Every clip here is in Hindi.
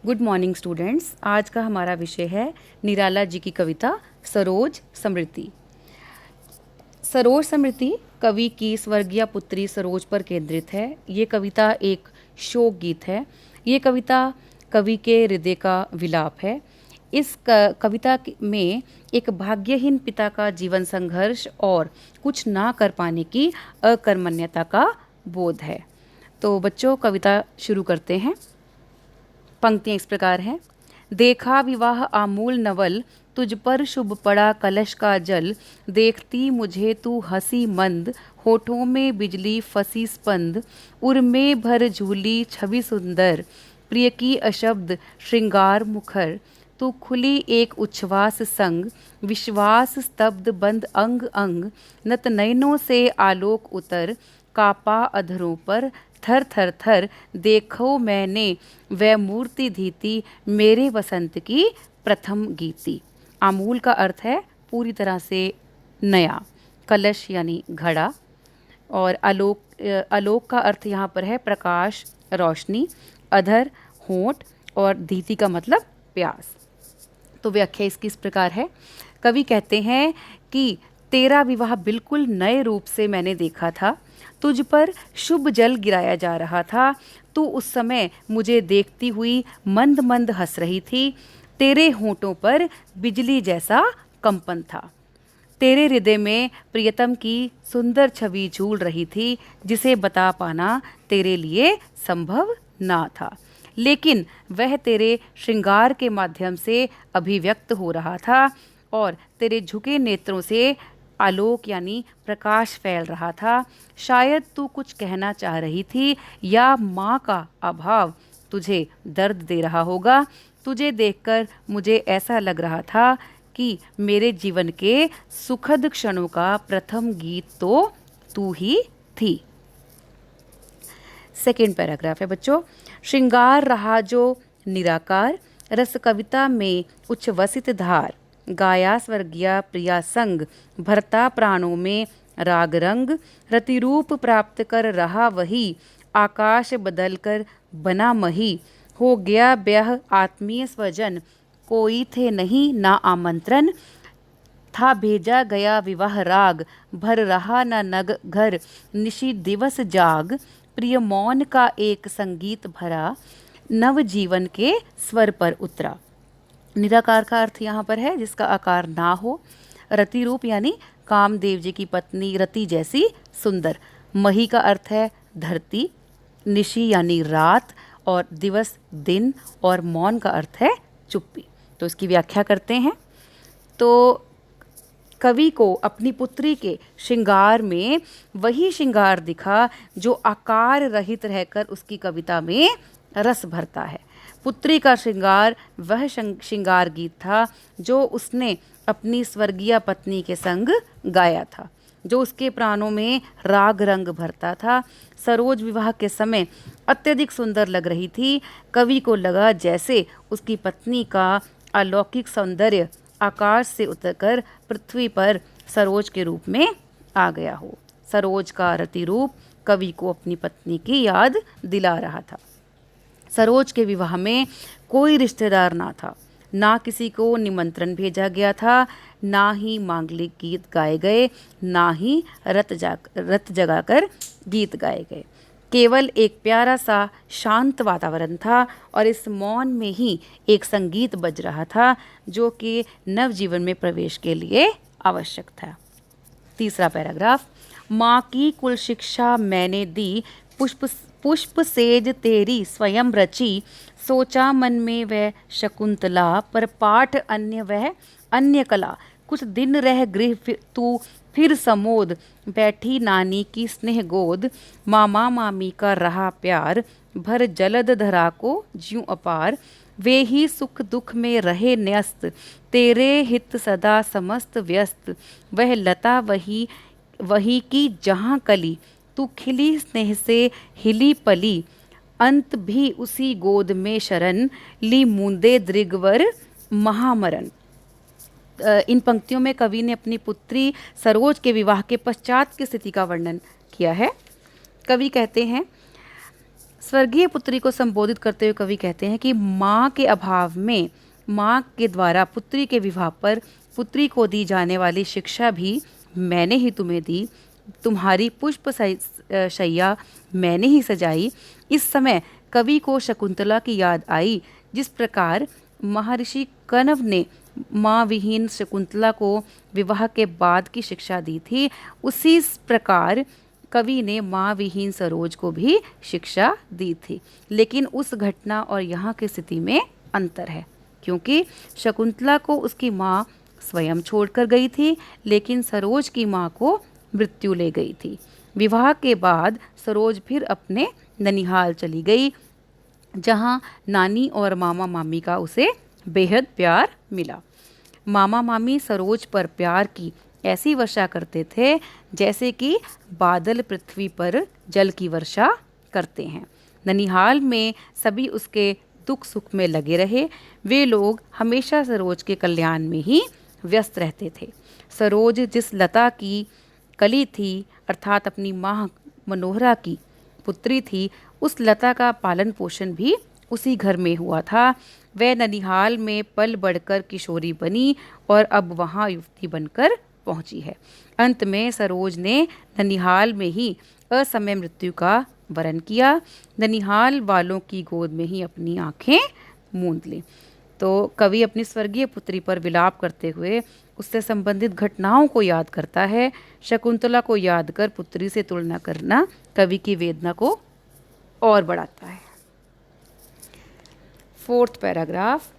Good morning students. आज का हमारा विषय है निराला जी की कविता सरोज समृति। सरोज समृति कवि की स्वर्गीय पुत्री सरोज पर केंद्रित है। ये कविता एक शोक गीत है। ये कविता कवि के हृदय का विलाप है। इस कविता में एक भाग्यहीन पिता का जीवन संघर्ष और कुछ ना कर पाने की अकर्मण्यता का बोध है। तो बच्चों, कविता शुरू करते हैं। पंक्तियाँ इस प्रकार हैं। देखा विवाह आमूल नवल, तुझ पर शुभ पड़ा कलश का जल। देखती मुझे तू हंसी मंद, होठों में बिजली फंसी स्पंद। उर में भर झूली छवि सुंदर, प्रिय की अशब्द श्रृंगार मुखर। तू खुली एक उच्छ्वास संग, विश्वास स्तब्ध बंद अंग अंग। नत नयनों से आलोक उतर, कापा अधरों पर थर थर थर। देखो मैंने वह मूर्ति धीती, मेरे वसंत की प्रथम गीति। आमूल का अर्थ है पूरी तरह से नया, कलश यानी घड़ा, और आलोक का अर्थ यहाँ पर है प्रकाश, रोशनी, अधर होंठ, और धीति का मतलब प्यास। तो व्याख्या इसकी इस प्रकार है। कवि कहते हैं कि तेरा विवाह बिल्कुल नए रूप से मैंने देखा था। तुझ पर शुभ जल गिराया जा रहा था। तू उस समय मुझे देखती हुई मंद मंद हंस रही थी। तेरे होंठों पर बिजली जैसा कंपन था। तेरे हृदय में प्रियतम की सुंदर छवि झूल रही थी, जिसे बता पाना तेरे लिए संभव ना था, लेकिन वह तेरे श्रृंगार के माध्यम से अभिव्यक्त हो रहा था, और तेरे झुके नेत्रों से आलोक यानी प्रकाश फैल रहा था। शायद तू कुछ कहना चाह रही थी, या माँ का अभाव तुझे दर्द दे रहा होगा। तुझे देखकर मुझे ऐसा लग रहा था कि मेरे जीवन के सुखद क्षणों का प्रथम गीत तो तू ही थी। सेकेंड पैराग्राफ है बच्चों। श्रृंगार रहा जो निराकार, रस कविता में उच्छ्वसित धार। गाया स्वर्गीय प्रिया संग, भरता प्राणों में राग रंग। रतिरूप प्राप्त कर रहा वही, आकाश बदल कर बना मही। हो गया ब्याह आत्मीय स्वजन, कोई थे नहीं ना आमंत्रण। था भेजा गया विवाह राग, भर रहा न नग घर निशि दिवस जाग। प्रिय मौन का एक संगीत भरा, नव जीवन के स्वर पर उतरा। निराकार का अर्थ यहाँ पर है जिसका आकार ना हो। रति रूप यानी कामदेव जी की पत्नी रति जैसी सुंदर। मही का अर्थ है धरती, निशि यानी रात, और दिवस दिन, और मौन का अर्थ है चुप्पी। तो इसकी व्याख्या करते हैं। तो कवि को अपनी पुत्री के श्रृंगार में वही श्रृंगार दिखा जो आकार रहित रहकर उसकी कविता में रस भरता है। पुत्री का श्रृंगार वह श्रृंगार गीत था जो उसने अपनी स्वर्गीय पत्नी के संग गाया था, जो उसके प्राणों में राग रंग भरता था। सरोज विवाह के समय अत्यधिक सुंदर लग रही थी। कवि को लगा जैसे उसकी पत्नी का अलौकिक सौंदर्य आकाश से उतरकर पृथ्वी पर सरोज के रूप में आ गया हो। सरोज का रति रूप कवि को अपनी पत्नी की याद दिला रहा था। सरोज के विवाह में कोई रिश्तेदार ना था, ना किसी को निमंत्रण भेजा गया था, ना ही मांगलिक गीत गाए गए, ना ही रत जगाकर गीत गाए गए। केवल एक प्यारा सा शांत वातावरण था, और इस मौन में ही एक संगीत बज रहा था जो कि नवजीवन में प्रवेश के लिए आवश्यक था। तीसरा पैराग्राफ। माँ की कुल शिक्षा मैंने दी, पुष्प पुष्प सेज तेरी स्वयं रची। सोचा मन में वह शकुंतला, पर पाठ अन्य वह अन्य कला। कुछ दिन रह गृह तू फिर समोद, बैठी नानी की स्नेह गोद। मामा मामी का रहा प्यार, भर जलद धरा को ज्यों अपार। वे ही सुख दुख में रहे न्यस्त, तेरे हित सदा समस्त व्यस्त। वह लता वही वही की जहाँ कली, तू खिली स्नेह से हिली पली। अंत भी उसी गोद में शरण, ली मूंदे दृगवर महामरण। इन पंक्तियों में कवि ने अपनी पुत्री सरोज के विवाह के पश्चात की स्थिति का वर्णन किया है। कवि कहते हैं, स्वर्गीय पुत्री को संबोधित करते हुए कवि कहते हैं कि माँ के अभाव में माँ के द्वारा पुत्री के विवाह पर पुत्री को दी जाने वाली शिक्षा भी मैंने ही तुम्हें दी, तुम्हारी पुष्प शैया मैंने ही सजाई। इस समय कवि को शकुंतला की याद आई। जिस प्रकार महर्षि कण्व ने माँ विहीन शकुंतला को विवाह के बाद की शिक्षा दी थी, उसी प्रकार कवि ने माँ विहीन सरोज को भी शिक्षा दी थी। लेकिन उस घटना और यहाँ की स्थिति में अंतर है, क्योंकि शकुंतला को उसकी माँ स्वयं छोड़कर गई थी, लेकिन सरोज की माँ को मृत्यु ले गई थी। विवाह के बाद सरोज फिर अपने ननिहाल चली गई, जहाँ नानी और मामा मामी का उसे बेहद प्यार मिला। मामा मामी सरोज पर प्यार की ऐसी वर्षा करते थे जैसे कि बादल पृथ्वी पर जल की वर्षा करते हैं। ननिहाल में सभी उसके दुख सुख में लगे रहे। वे लोग हमेशा सरोज के कल्याण में ही व्यस्त रहते थे। सरोज जिस लता की कली थी, अर्थात अपनी माँ मनोहरा की पुत्री थी, उस लता का पालन पोषण भी उसी घर में हुआ था। वह ननिहाल में पल बढ़कर किशोरी बनी और अब वहाँ युवती बनकर पहुँची है। अंत में सरोज ने ननिहाल में ही असमय मृत्यु का वरण किया। ननिहाल वालों की गोद में ही अपनी आंखें मूंद ली। तो कवि अपनी स्वर्गीय पुत्री पर विलाप करते हुए उससे संबंधित घटनाओं को याद करता है। शकुंतला को याद कर पुत्री से तुलना करना कवि की वेदना को और बढ़ाता है। 4th paragraph.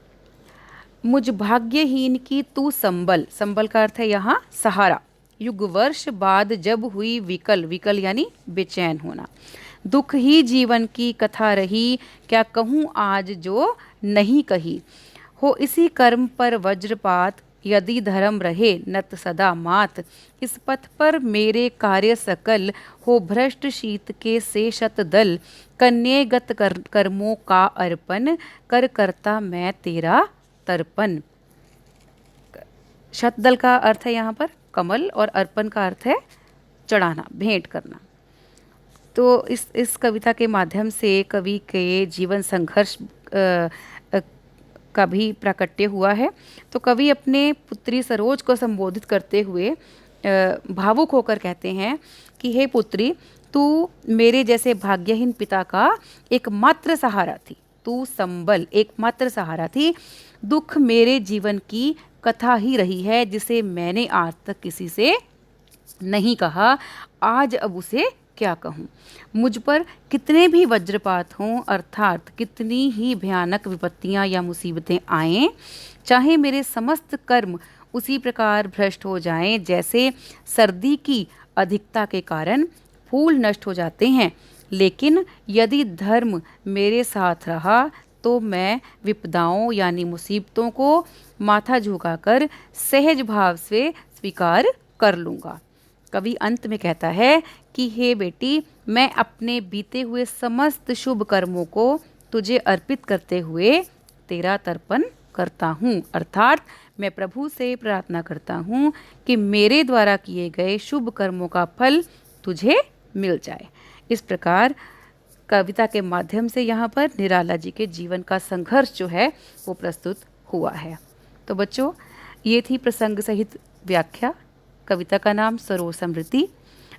मुझ भाग्यहीन की तू संबल, संबल का अर्थ है यहाँ सहारा। युग वर्ष बाद जब हुई विकल, विकल यानी बेचैन होना, दुख ही जीवन की कथा रही, क्या कहूँ आज जो नहीं कही। हो इसी कर्म पर वज्रपात, यदि धर्म रहे नत सदा मात। इस पथ पर मेरे कार्य सकल, हो भ्रष्ट शीत के से शत दल। कन्येगत कर्मों का अर्पण, कर करता मैं तेरा तर्पण। शतदल का अर्थ है यहाँ पर कमल और अर्पण का अर्थ है चढ़ाना, भेंट करना। तो इस कविता के माध्यम से कवि के जीवन संघर्ष का भी प्राकट्य हुआ है। तो कवि अपने पुत्री सरोज को संबोधित करते हुए भावुक होकर कहते हैं कि हे पुत्री, तू मेरे जैसे भाग्यहीन पिता का एकमात्र सहारा थी, तू संबल एकमात्र सहारा थी। दुख मेरे जीवन की कथा ही रही है, जिसे मैंने आज तक किसी से नहीं कहा, आज अब उसे क्या कहूँ। मुझ पर कितने भी वज्रपात हों, अर्थात कितनी ही भयानक विपत्तियाँ या मुसीबतें आएं, चाहे मेरे समस्त कर्म उसी प्रकार भ्रष्ट हो जाएं जैसे सर्दी की अधिकता के कारण फूल नष्ट हो जाते हैं, लेकिन यदि धर्म मेरे साथ रहा तो मैं विपदाओं यानी मुसीबतों को माथा झुकाकर सहज भाव से स्वीकार कर लूँगा। कवि अंत में कहता है कि हे बेटी, मैं अपने बीते हुए समस्त शुभ कर्मों को तुझे अर्पित करते हुए तेरा तर्पण करता हूँ, अर्थात मैं प्रभु से प्रार्थना करता हूँ कि मेरे द्वारा किए गए शुभ कर्मों का फल तुझे मिल जाए। इस प्रकार कविता के माध्यम से यहाँ पर निराला जी के जीवन का संघर्ष जो है वो प्रस्तुत हुआ है। तो बच्चों, ये थी प्रसंग सहित व्याख्या। कविता का नाम सरोज समृद्धि।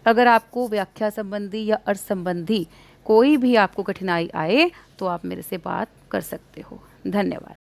अगर आपको व्याख्या संबंधी या अर्थ संबंधी कोई भी आपको कठिनाई आए तो आप मेरे से बात कर सकते हो। धन्यवाद।